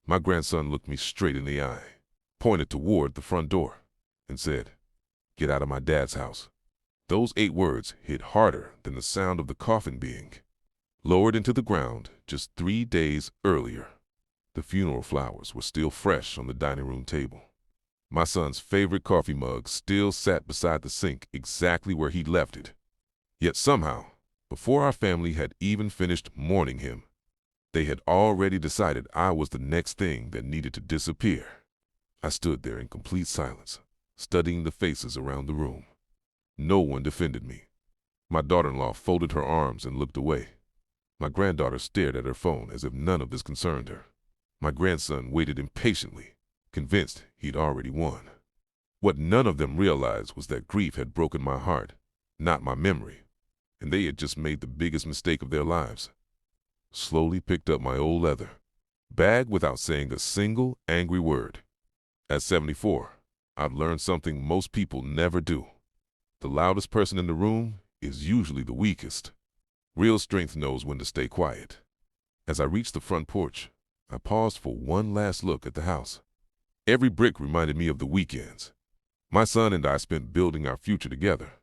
My grandson looked me straight in the eye, pointed toward the front door, and said, "Get out of my dad's house." Those 8 words hit harder than the sound of the coffin being lowered into the ground just 3 days earlier. The funeral flowers were still fresh on the dining room table. My son's favorite coffee mug still sat beside the sink exactly where he'd left it. Yet somehow, before our family had even finished mourning him, they had already decided I was the next thing that needed to disappear. I stood there in complete silence, studying the faces around the room. No one defended me. My daughter-in-law folded her arms and looked away. My granddaughter stared at her phone as if none of this concerned her. My grandson waited impatiently, convinced he'd already won. What none of them realized was that grief had broken my heart, not my memory, and they had just made the biggest mistake of their lives. Slowly picked up my old leather bag without saying a single angry word. At 74, I've learned something most people never do. The loudest person in the room is usually the weakest. Real strength knows when to stay quiet. As I reached the front porch, I paused for one last look at the house. Every brick reminded me of the weekends my son and I spent building our future together.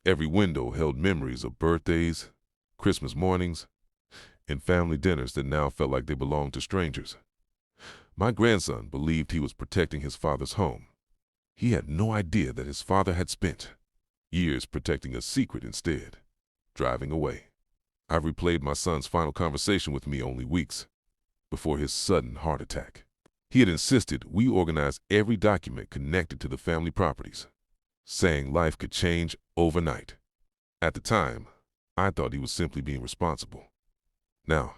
Every window held memories of birthdays, Christmas mornings, and family dinners that now felt like they belonged to strangers. My grandson believed he was protecting his father's home. He had no idea that his father had spent years protecting a secret instead, driving away. I've replayed my son's final conversation with me only weeks before his sudden heart attack. He had insisted we organize every document connected to the family properties, saying life could change overnight. At the time, I thought he was simply being responsible. Now,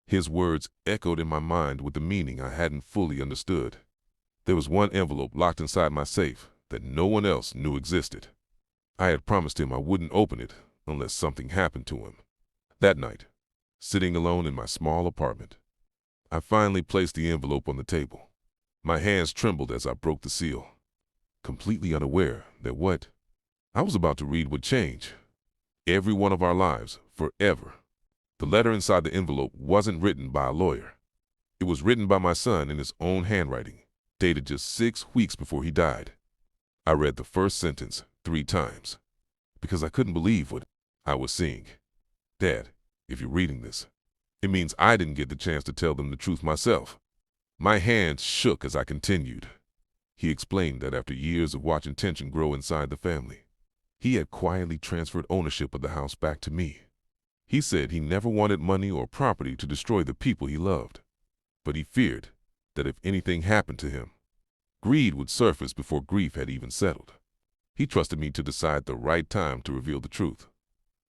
his words echoed in my mind with a meaning I hadn't fully understood. There was one envelope locked inside my safe that no one else knew existed. I had promised him I wouldn't open it unless something happened to him. That night, sitting alone in my small apartment, I finally placed the envelope on the table. My hands trembled as I broke the seal, completely unaware that what I was about to read would change every one of our lives forever. The letter inside the envelope wasn't written by a lawyer. It was written by my son in his own handwriting, dated just 6 weeks before he died. I read the first sentence 3 times because I couldn't believe what I was seeing. Dad, if you're reading this, it means I didn't get the chance to tell them the truth myself. My hands shook as I continued. He explained that after years of watching tension grow inside the family, he had quietly transferred ownership of the house back to me. He said he never wanted money or property to destroy the people he loved, but he feared that if anything happened to him, greed would surface before grief had even settled. He trusted me to decide the right time to reveal the truth.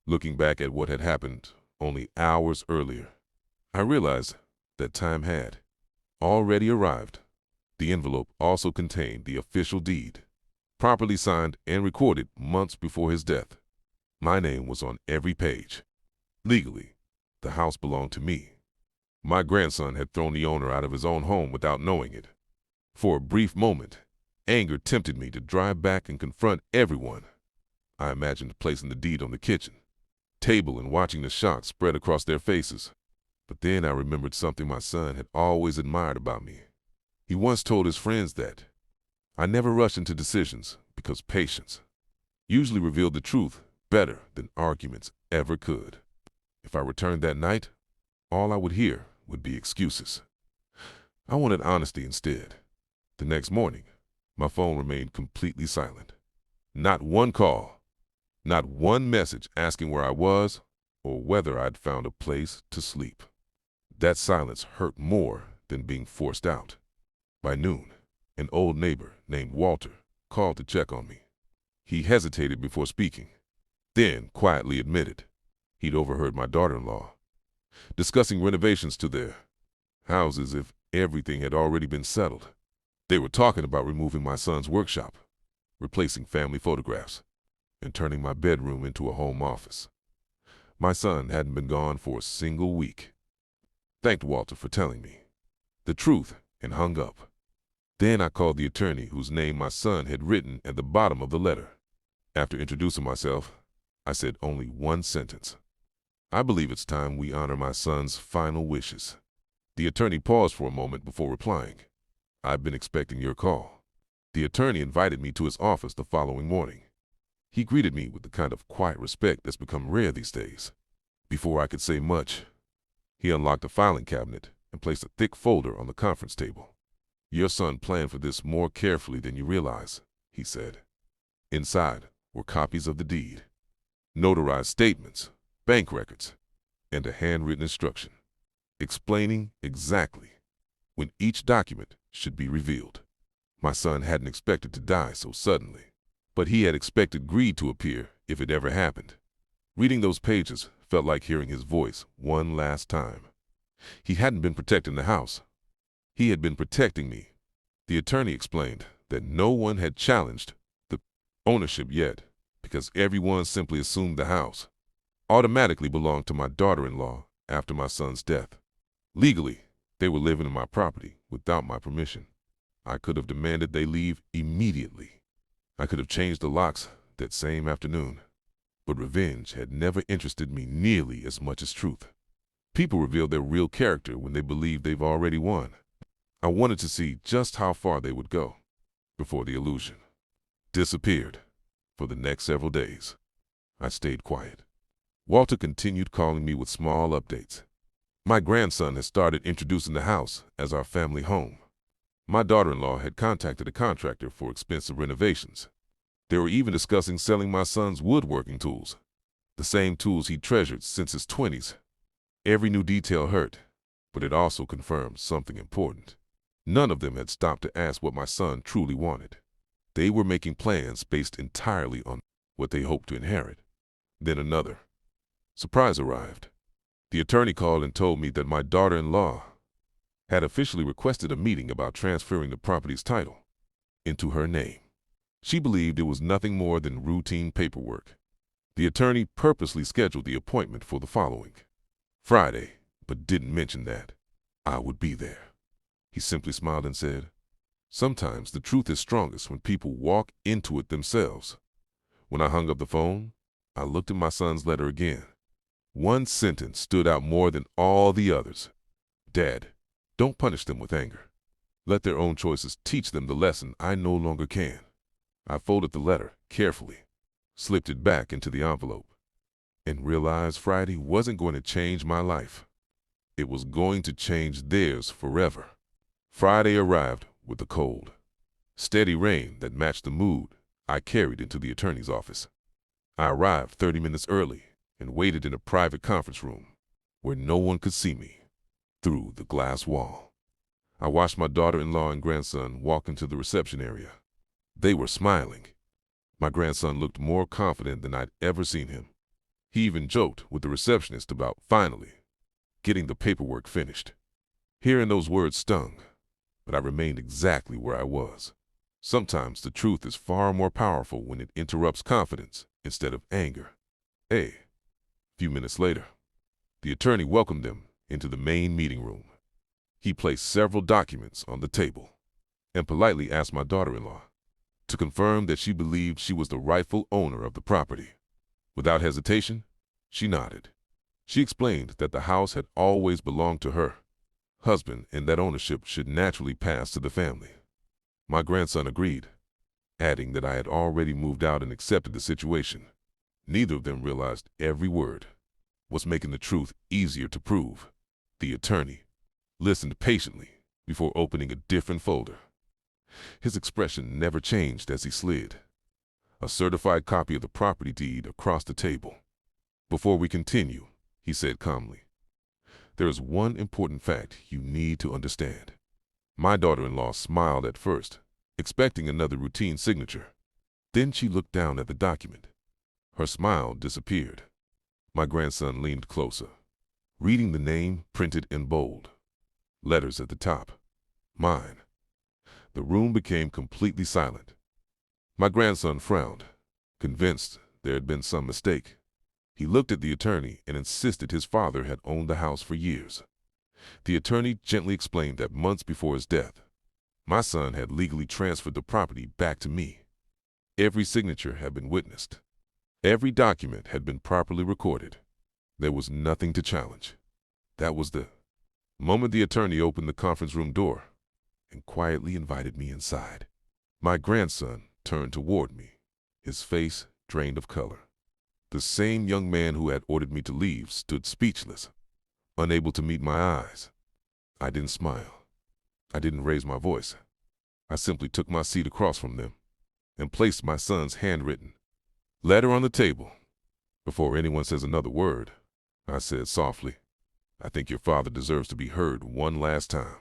Looking back at what had happened only hours earlier, I realized that time had already arrived. The envelope also contained the official deed, properly signed and recorded months before his death. My name was on every page. Legally, the house belonged to me. My grandson had thrown the owner out of his own home without knowing it. For a brief moment, anger tempted me to drive back and confront everyone. I imagined placing the deed on the kitchen table and watching the shock spread across their faces. But then I remembered something my son had always admired about me. He once told his friends that I never rush into decisions because patience usually revealed the truth better than arguments ever could. If I returned that night, all I would hear would be excuses. I wanted honesty instead. The next morning, my phone remained completely silent. Not one call, not one message asking where I was or whether I'd found a place to sleep. That silence hurt more than being forced out. By noon, an old neighbor named Walter called to check on me. He hesitated before speaking, then quietly admitted he'd overheard my daughter-in-law discussing renovations to their house as if everything had already been settled. They were talking about removing my son's workshop, replacing family photographs, and turning my bedroom into a home office. My son hadn't been gone for a single week. Thanked Walter for telling me the truth and hung up. Then I called the attorney whose name my son had written at the bottom of the letter. After introducing myself, I said only one sentence. I believe it's time we honor my son's final wishes. The attorney paused for a moment before replying. "I've been expecting your call." The attorney invited me to his office the following morning. He greeted me with the kind of quiet respect that's become rare these days. Before I could say much, he unlocked a filing cabinet and placed a thick folder on the conference table. "Your son planned for this more carefully than you realize," he said. Inside were copies of the deed, notarized statements, bank records, and a handwritten instruction explaining exactly when each document should be revealed. My son hadn't expected to die so suddenly, but he had expected greed to appear if it ever happened. Reading those pages felt like hearing his voice one last time. He hadn't been protecting the house. He had been protecting me. The attorney explained that no one had challenged the ownership yet because everyone simply assumed the house automatically belonged to my daughter-in-law after my son's death. Legally, they were living in my property without my permission. I could have demanded they leave immediately. I could have changed the locks that same afternoon. But revenge had never interested me nearly as much as truth. People reveal their real character when they believe they've already won. I wanted to see just how far they would go before the illusion disappeared. For the next several days, I stayed quiet. Walter continued calling me with small updates. My grandson had started introducing the house as our family home. My daughter-in-law had contacted a contractor for expensive renovations. They were even discussing selling my son's woodworking tools, the same tools he treasured since his 20s. Every new detail hurt, but it also confirmed something important. None of them had stopped to ask what my son truly wanted. They were making plans based entirely on what they hoped to inherit. Then another surprise arrived. The attorney called and told me that my daughter-in-law had officially requested a meeting about transferring the property's title into her name. She believed it was nothing more than routine paperwork. The attorney purposely scheduled the appointment for the following Friday, but didn't mention that I would be there. He simply smiled and said, "Sometimes the truth is strongest when people walk into it themselves." When I hung up the phone, I looked at my son's letter again. One sentence stood out more than all the others. "Dad, don't punish them with anger. Let their own choices teach them the lesson I no longer can." I folded the letter carefully, slipped it back into the envelope, and realized Friday wasn't going to change my life. It was going to change theirs forever. Friday arrived with the cold, steady rain that matched the mood I carried into the attorney's office. I arrived 30 minutes early and waited in a private conference room where no one could see me through the glass wall. I watched my daughter-in-law and grandson walk into the reception area. They were smiling. My grandson looked more confident than I'd ever seen him. He even joked with the receptionist about finally getting the paperwork finished. Hearing those words stung, but I remained exactly where I was. Sometimes the truth is far more powerful when it interrupts confidence instead of anger. A few minutes later, the attorney welcomed them into the main meeting room. He placed several documents on the table and politely asked my daughter-in-law to confirm that she believed she was the rightful owner of the property. Without hesitation, she nodded. She explained that the house had always belonged to her husband and that ownership should naturally pass to the family. My grandson agreed, adding that I had already moved out and accepted the situation. Neither of them realized every word was making the truth easier to prove. The attorney listened patiently before opening a different folder. His expression never changed as he slid a certified copy of the property deed across the table. "Before we continue," he said calmly, "there is one important fact you need to understand." My daughter-in-law smiled at first, expecting another routine signature. Then she looked down at the document. Her smile disappeared. My grandson leaned closer, reading the name printed in bold letters at the top. Mine. The room became completely silent. My grandson frowned, convinced there had been some mistake. He looked at the attorney and insisted his father had owned the house for years. The attorney gently explained that months before his death, my son had legally transferred the property back to me. Every signature had been witnessed. Every document had been properly recorded. There was nothing to challenge. That was the The moment the attorney opened the conference room door and quietly invited me inside, my grandson turned toward me, his face drained of color. The same young man who had ordered me to leave stood speechless, unable to meet my eyes. I didn't smile. I didn't raise my voice. I simply took my seat across from them and placed my son's handwritten letter on the table. Before anyone says another word, I said softly, "I think your father deserves to be heard one last time."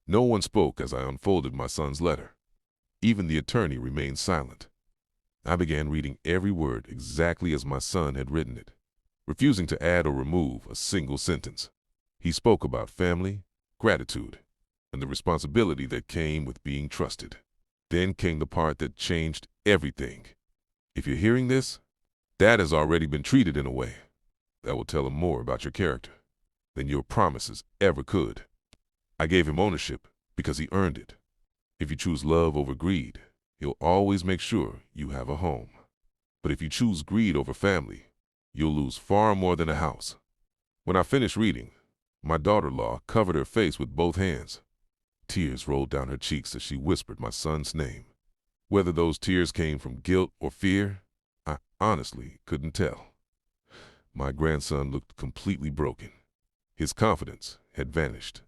No one spoke as I unfolded my son's letter. Even the attorney remained silent. I began reading every word exactly as my son had written it, refusing to add or remove a single sentence. He spoke about family, gratitude, and the responsibility that came with being trusted. Then came the part that changed everything. "If you're hearing this, Dad has already been treated in a way that will tell him more about your character than your promises ever could. I gave him ownership because he earned it. If you choose love over greed, he'll always make sure you have a home. But if you choose greed over family, you'll lose far more than a house." When I finished reading, my daughter-in-law covered her face with both hands. Tears rolled down her cheeks as she whispered my son's name. Whether those tears came from guilt or fear, I honestly couldn't tell. My grandson looked completely broken. His confidence had vanished.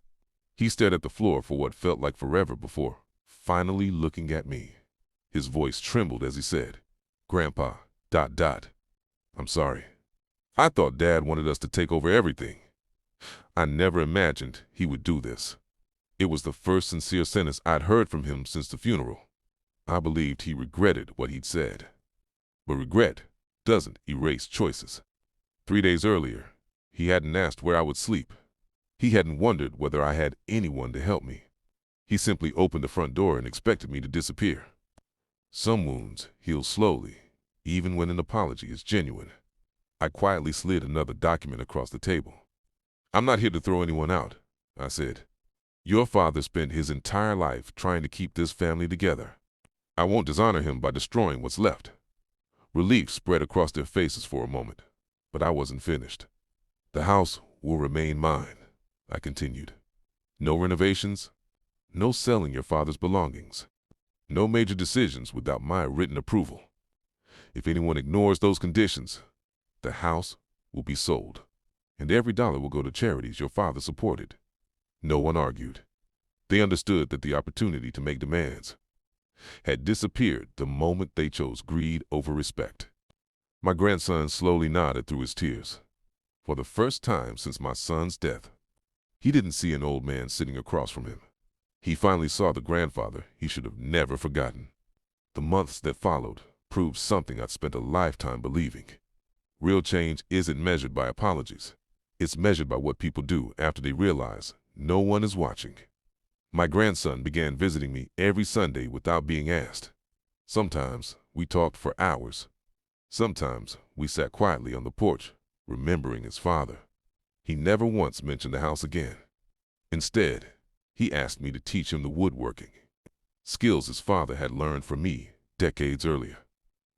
He stared at the floor for what felt like forever before finally looking at me. His voice trembled as he said, "Grandpa, ... I'm sorry. I thought Dad wanted us to take over everything. I never imagined he would do this." It was the first sincere sentence I'd heard from him since the funeral. I believed he regretted what he'd said. But regret doesn't erase choices. 3 days earlier, he hadn't asked where I would sleep. He hadn't wondered whether I had anyone to help me. He simply opened the front door and expected me to disappear. Some wounds heal slowly, even when an apology is genuine. I quietly slid another document across the table. "I'm not here to throw anyone out," I said. "Your father spent his entire life trying to keep this family together. I won't dishonor him by destroying what's left." Relief spread across their faces for a moment, but I wasn't finished. "The house will remain mine," I continued. "No renovations, no selling your father's belongings, no major decisions without my written approval. If anyone ignores those conditions, the house will be sold, and every dollar will go to charities your father supported." No one argued. They understood that the opportunity to make demands had disappeared the moment they chose greed over respect. My grandson slowly nodded through his tears. For the first time since my son's death, he didn't see an old man sitting across from him. He finally saw the grandfather he should have never forgotten. The months that followed proved something I'd spent a lifetime believing. Real change isn't measured by apologies. It's measured by what people do after they realize no one is watching. My grandson began visiting me every Sunday without being asked. Sometimes we talked for hours. Sometimes we sat quietly on the porch, remembering his father. He never once mentioned the house again. Instead, he asked me to teach him the woodworking, skills his father had learned from me decades earlier.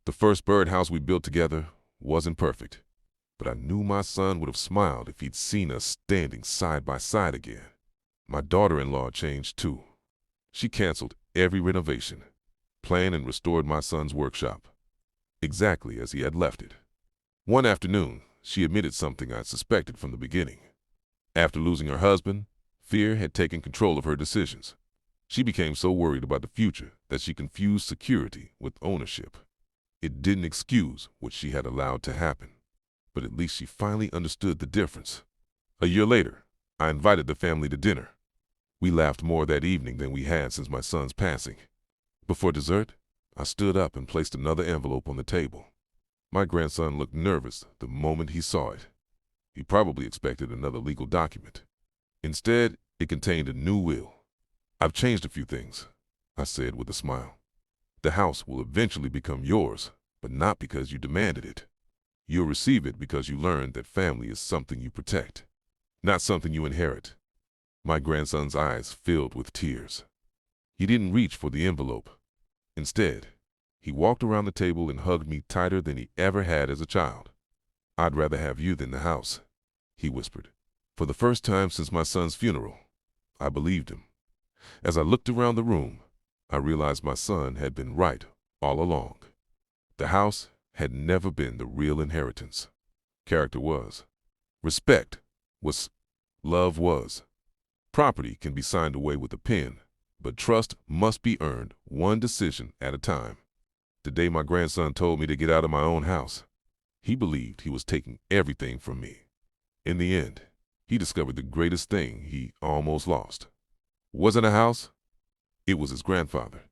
The first birdhouse we built together wasn't perfect, but I knew my son would have smiled if he'd seen us standing side by side again. My daughter-in-law changed too. She canceled every renovation, planned and restored my son's workshop, exactly as he had left it. One afternoon, she admitted something I'd suspected from the beginning. After losing her husband, fear had taken control of her decisions. She became so worried about the future that she confused security with ownership. It didn't excuse what she had allowed to happen, but at least she finally understood the difference. A year later, I invited the family to dinner. We laughed more that evening than we had since my son's passing. Before dessert, I stood up and placed another envelope on the table. My grandson looked nervous the moment he saw it. He probably expected another legal document. Instead, it contained a new will. "I've changed a few things," I said with a smile. "The house will eventually become yours, but not because you demanded it. You'll receive it because you learned that family is something you protect, not something you inherit." My grandson's eyes filled with tears. He didn't reach for the envelope. Instead, he walked around the table and hugged me tighter than he ever had as a child. "I'd rather have you than the house," he whispered. For the first time since my son's funeral, I believed him. As I looked around the room, I realized my son had been right all along. The house had never been the real inheritance. Character was. Respect was. Love was. Property can be signed away with a pen, but trust must be earned one decision at a time. The day my grandson told me to get out of my own house, he believed he was taking everything from me. In the end, he discovered the greatest thing he almost lost. Wasn't a house, it was his grandfather.